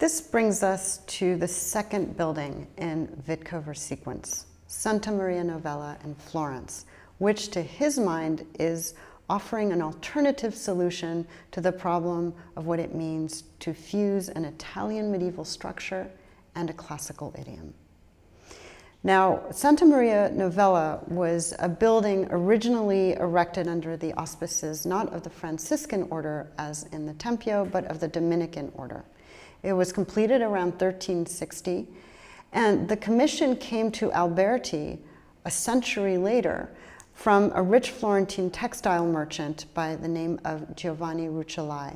This brings us to the second building in Witkover's sequence, Santa Maria Novella in Florence, which to his mind is offering an alternative solution to the problem of what it means to fuse an Italian medieval structure and a classical idiom. Now, Santa Maria Novella was a building originally erected under the auspices not of the Franciscan order as in the Tempio, but of the Dominican order. It was completed around 1360, and the commission came to Alberti a century later from a rich Florentine textile merchant by the name of Giovanni Rucellai.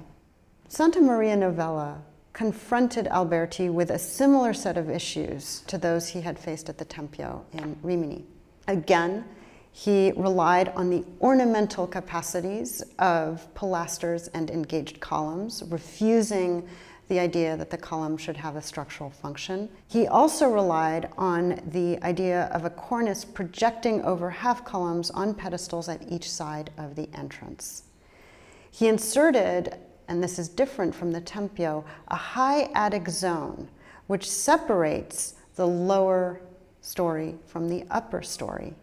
Santa Maria Novella confronted Alberti with a similar set of issues to those he had faced at the Tempio in Rimini. Again, he relied on the ornamental capacities of pilasters and engaged columns, refusing the idea that the column should have a structural function. He also relied on the idea of a cornice projecting over half columns on pedestals at each side of the entrance. He inserted, and this is different from the Tempio, a high attic zone, which separates the lower story from the upper story.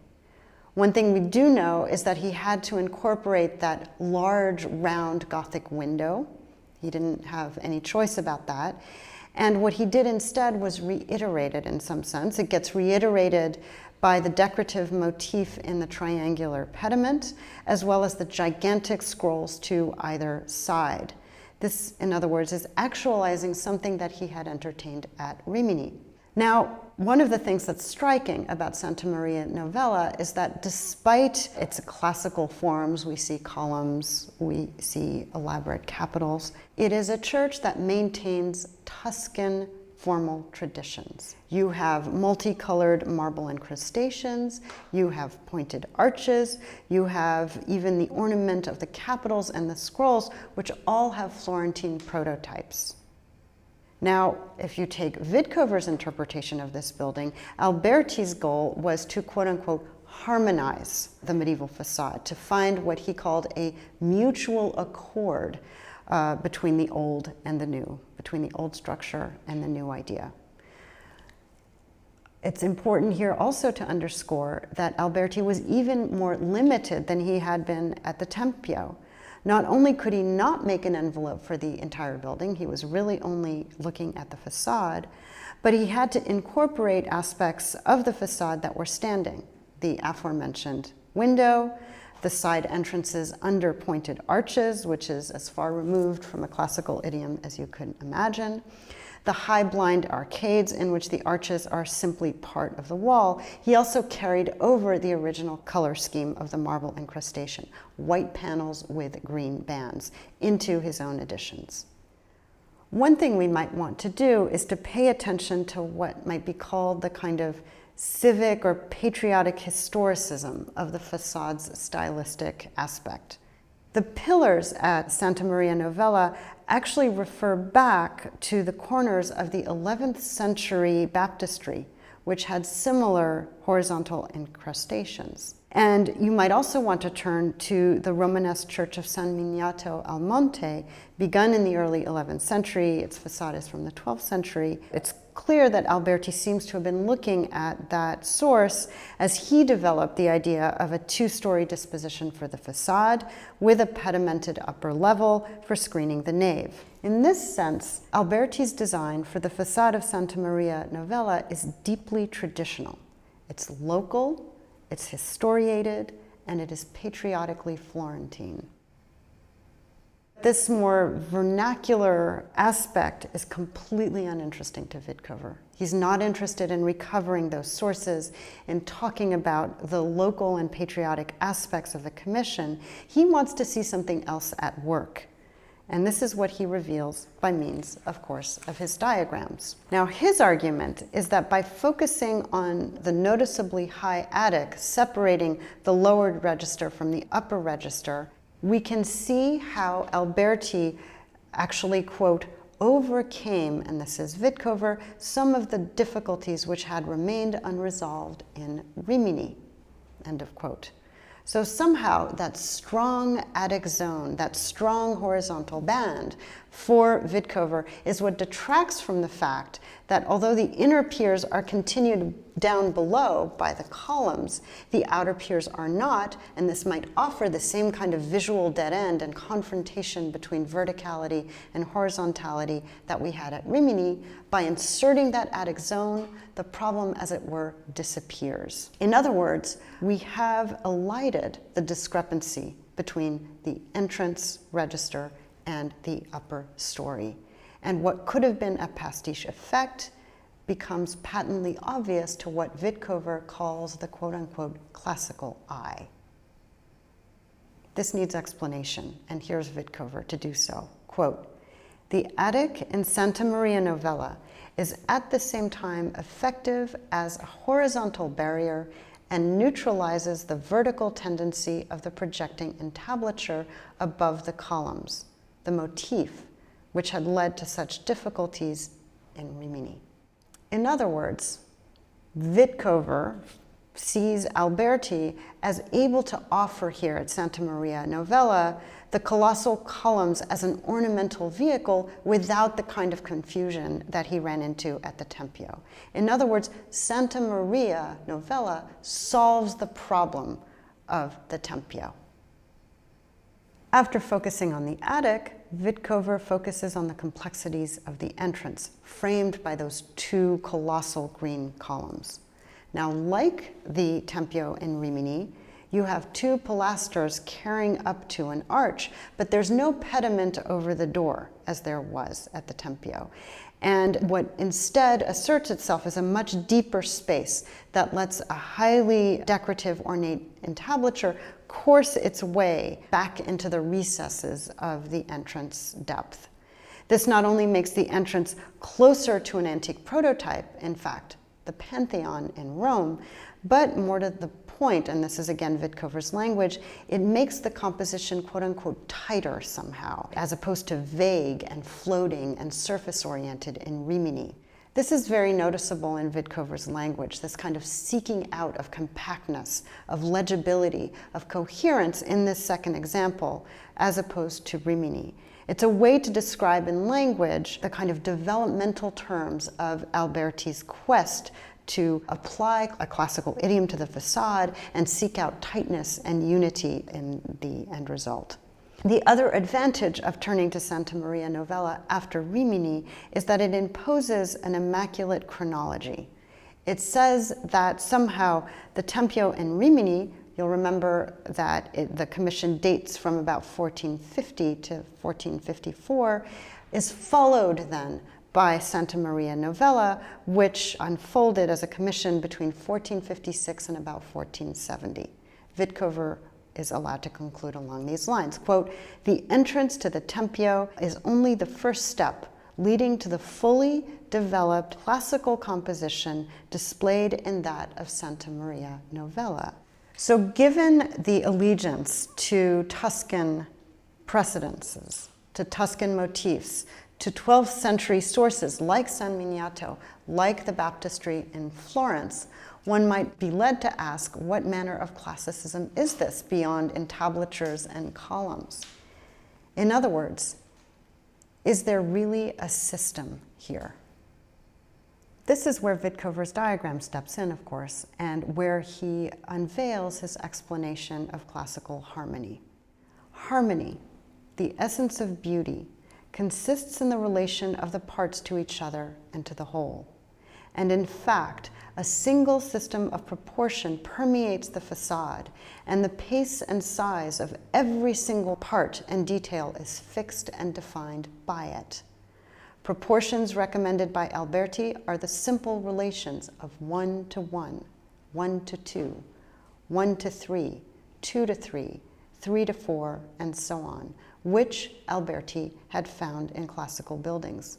One thing we do know is that he had to incorporate that large, round Gothic window. He didn't have any choice about that. And what he did instead was reiterate it in some sense. It gets reiterated by the decorative motif in the triangular pediment, as well as the gigantic scrolls to either side. This, in other words, is actualizing something that he had entertained at Rimini. Now, one of the things that's striking about Santa Maria Novella is that despite its classical forms, we see columns, we see elaborate capitals, it is a church that maintains Tuscan formal traditions. You have multicolored marble incrustations, you have pointed arches, you have even the ornament of the capitals and the scrolls, which all have Florentine prototypes. Now, if you take Witkover's interpretation of this building, Alberti's goal was to, quote-unquote, harmonize the medieval facade, to find what he called a mutual accord between the old and the new, between the old structure and the new idea. It's important here also to underscore that Alberti was even more limited than he had been at the Tempio. Not only could he not make an envelope for the entire building, he was really only looking at the facade, but he had to incorporate aspects of the facade that were standing. The aforementioned window, the side entrances under pointed arches, which is as far removed from a classical idiom as you could imagine, the high blind arcades in which the arches are simply part of the wall. He also carried over the original color scheme of the marble incrustation, white panels with green bands, into his own additions. One thing we might want to do is to pay attention to what might be called the kind of civic or patriotic historicism of the facade's stylistic aspect. The pillars at Santa Maria Novella actually refer back to the corners of the 11th century baptistry, which had similar horizontal incrustations. And you might also want to turn to the Romanesque church of San Miniato al Monte, begun in the early 11th century. Its facade is from the 12th century. It's clear that Alberti seems to have been looking at that source as he developed the idea of a two-story disposition for the facade with a pedimented upper level for screening the nave. In this sense, Alberti's design for the facade of Santa Maria Novella is deeply traditional. It's local, it's historiated, and it is patriotically Florentine. This more vernacular aspect is completely uninteresting to Witkover. He's not interested in recovering those sources, in talking about the local and patriotic aspects of the commission. He wants to see something else at work. And this is what he reveals by means, of course, of his diagrams. Now, his argument is that by focusing on the noticeably high attic, separating the lowered register from the upper register, we can see how Alberti actually, quote, overcame, and this is Witkover, some of the difficulties which had remained unresolved in Rimini, end of quote. So somehow that strong attic zone, that strong horizontal band, for Witkover is what detracts from the fact that although the inner piers are continued down below by the columns, the outer piers are not, and this might offer the same kind of visual dead end and confrontation between verticality and horizontality that we had at Rimini. By inserting that attic zone, the problem, as it were, disappears. In other words, we have elided the discrepancy between the entrance register and the upper story. And what could have been a pastiche effect becomes patently obvious to what Witkover calls the quote-unquote classical eye. This needs explanation, and here's Witkover to do so. Quote, "The attic in Santa Maria Novella is at the same time effective as a horizontal barrier and neutralizes the vertical tendency of the projecting entablature above the columns, the motif which had led to such difficulties in Rimini." In other words, Witkover sees Alberti as able to offer here at Santa Maria Novella the colossal columns as an ornamental vehicle without the kind of confusion that he ran into at the Tempio. In other words, Santa Maria Novella solves the problem of the Tempio. After focusing on the attic, Witkover focuses on the complexities of the entrance, framed by those two colossal green columns. Now, like the Tempio in Rimini, you have two pilasters carrying up to an arch, but there's no pediment over the door, as there was at the Tempio. And what instead asserts itself as a much deeper space that lets a highly decorative, ornate entablature course its way back into the recesses of the entrance depth. This not only makes the entrance closer to an antique prototype, in fact, the Pantheon in Rome, but more to the point, and this is again Witkover's language, it makes the composition quote-unquote tighter somehow, as opposed to vague and floating and surface-oriented in Rimini. This is very noticeable in Witkover's language, this kind of seeking out of compactness, of legibility, of coherence in this second example, as opposed to Rimini. It's a way to describe in language the kind of developmental terms of Alberti's quest to apply a classical idiom to the facade and seek out tightness and unity in the end result. The other advantage of turning to Santa Maria Novella after Rimini is that it imposes an immaculate chronology. It says that somehow the Tempio in Rimini, you'll remember that the commission dates from about 1450 to 1454, is followed then by Santa Maria Novella, which unfolded as a commission between 1456 and about 1470. Witkover is allowed to conclude along these lines. Quote, "The entrance to the Tempio is only the first step leading to the fully developed classical composition displayed in that of Santa Maria Novella." So given the allegiance to Tuscan precedences, to Tuscan motifs, to 12th century sources like San Miniato, like the baptistry in Florence, one might be led to ask, what manner of classicism is this beyond entablatures and columns? In other words, is there really a system here? This is where Witkover's diagram steps in, of course, and where he unveils his explanation of classical harmony. Harmony, the essence of beauty, consists in the relation of the parts to each other and to the whole. And in fact, a single system of proportion permeates the facade, and the pace and size of every single part and detail is fixed and defined by it. Proportions recommended by Alberti are the simple relations of 1 to 1, 1 to 2, 1 to 3, 2 to 3, 3 to 4, and so on, which Alberti had found in classical buildings.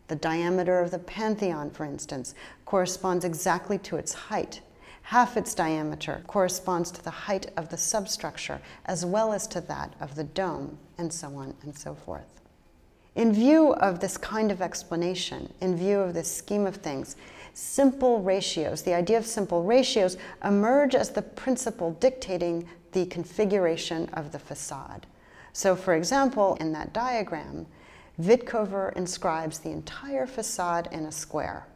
The diameter of the Pantheon, for instance, corresponds exactly to its height. Half its diameter corresponds to the height of the substructure, as well as to that of the dome, and so on and so forth. In view of this kind of explanation, in view of this scheme of things, simple ratios, the idea of simple ratios, emerge as the principle dictating the configuration of the facade. So, for example, in that diagram, Vitkover inscribes the entire facade in a square.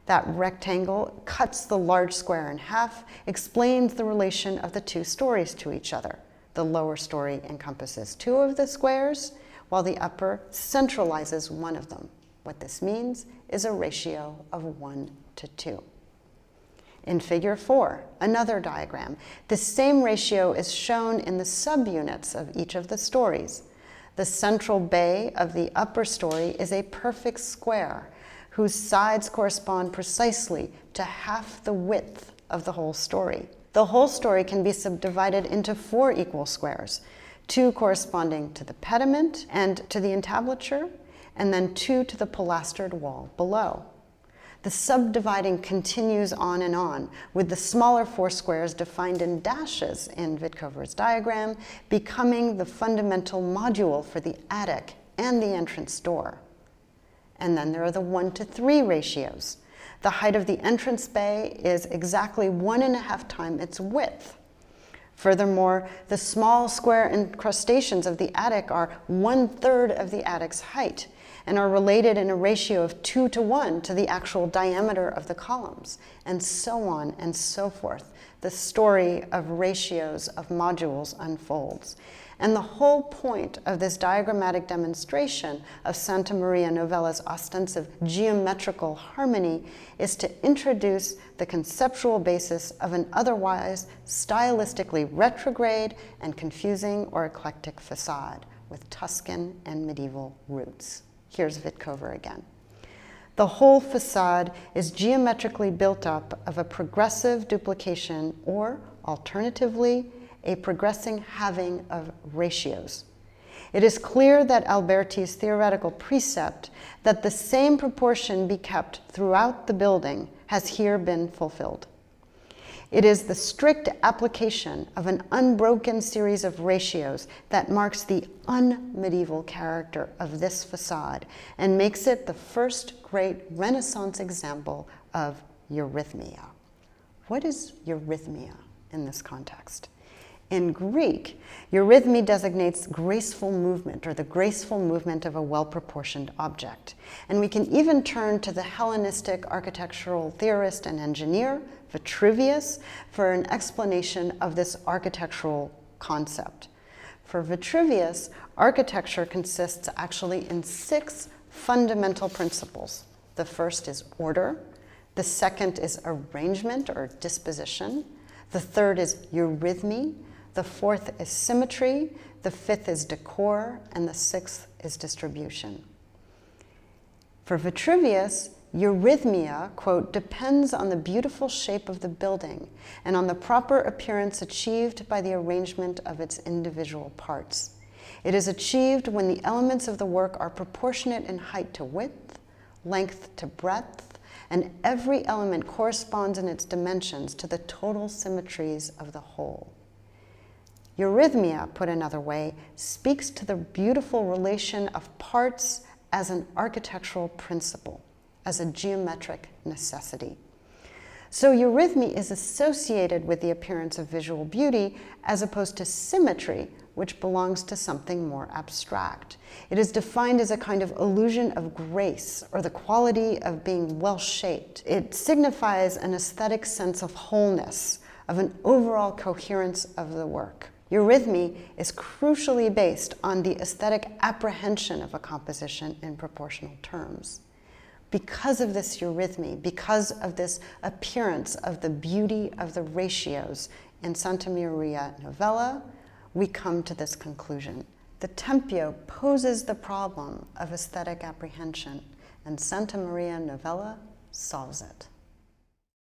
That rectangle cuts the large square in half, explains the relation of the two stories to each other. The lower story encompasses two of the squares, while the upper centralizes one of them. What this means is a ratio of 1 to 2. In Figure 4, another diagram, the same ratio is shown in the subunits of each of the stories. The central bay of the upper story is a perfect square, whose sides correspond precisely to half the width of the whole story. The whole story can be subdivided into 4 equal squares, 2 corresponding to the pediment and to the entablature, and then 2 to the pilastered wall below. The subdividing continues on, with the smaller 4 squares defined in dashes in Vitkover's diagram, becoming the fundamental module for the attic and the entrance door. And then there are the 1 to 3 ratios. The height of the entrance bay is exactly 1.5 times its width. Furthermore, the small square incrustations of the attic are 1/3 of the attic's height and are related in a ratio of 2 to 1 to the actual diameter of the columns, and so on and so forth. The story of ratios of modules unfolds. And the whole point of this diagrammatic demonstration of Santa Maria Novella's ostensive geometrical harmony is to introduce the conceptual basis of an otherwise stylistically retrograde and confusing or eclectic facade with Tuscan and medieval roots. Here's Vitkover again. The whole facade is geometrically built up of a progressive duplication or, alternatively, a progressing halving of ratios. It is clear that Alberti's theoretical precept that the same proportion be kept throughout the building has here been fulfilled. It is the strict application of an unbroken series of ratios that marks the unmedieval character of this facade and makes it the first great Renaissance example of eurythmia. What is eurythmia in this context? In Greek, eurythmy designates graceful movement or the graceful movement of a well-proportioned object. And we can even turn to the Hellenistic architectural theorist and engineer, Vitruvius, for an explanation of this architectural concept. For Vitruvius, architecture consists actually in 6 fundamental principles. The first is order. The second is arrangement or disposition. The third is eurythmy. The fourth is symmetry, the fifth is decor, and the sixth is distribution. For Vitruvius, eurythmia, quote, depends on the beautiful shape of the building and on the proper appearance achieved by the arrangement of its individual parts. It is achieved when the elements of the work are proportionate in height to width, length to breadth, and every element corresponds in its dimensions to the total symmetries of the whole. Eurythmia, put another way, speaks to the beautiful relation of parts as an architectural principle, as a geometric necessity. So eurythmy is associated with the appearance of visual beauty as opposed to symmetry, which belongs to something more abstract. It is defined as a kind of illusion of grace or the quality of being well-shaped. It signifies an aesthetic sense of wholeness, of an overall coherence of the work. Eurythmy is crucially based on the aesthetic apprehension of a composition in proportional terms. Because of this eurythmy, because of this appearance of the beauty of the ratios in Santa Maria Novella, we come to this conclusion. The Tempio poses the problem of aesthetic apprehension, and Santa Maria Novella solves it.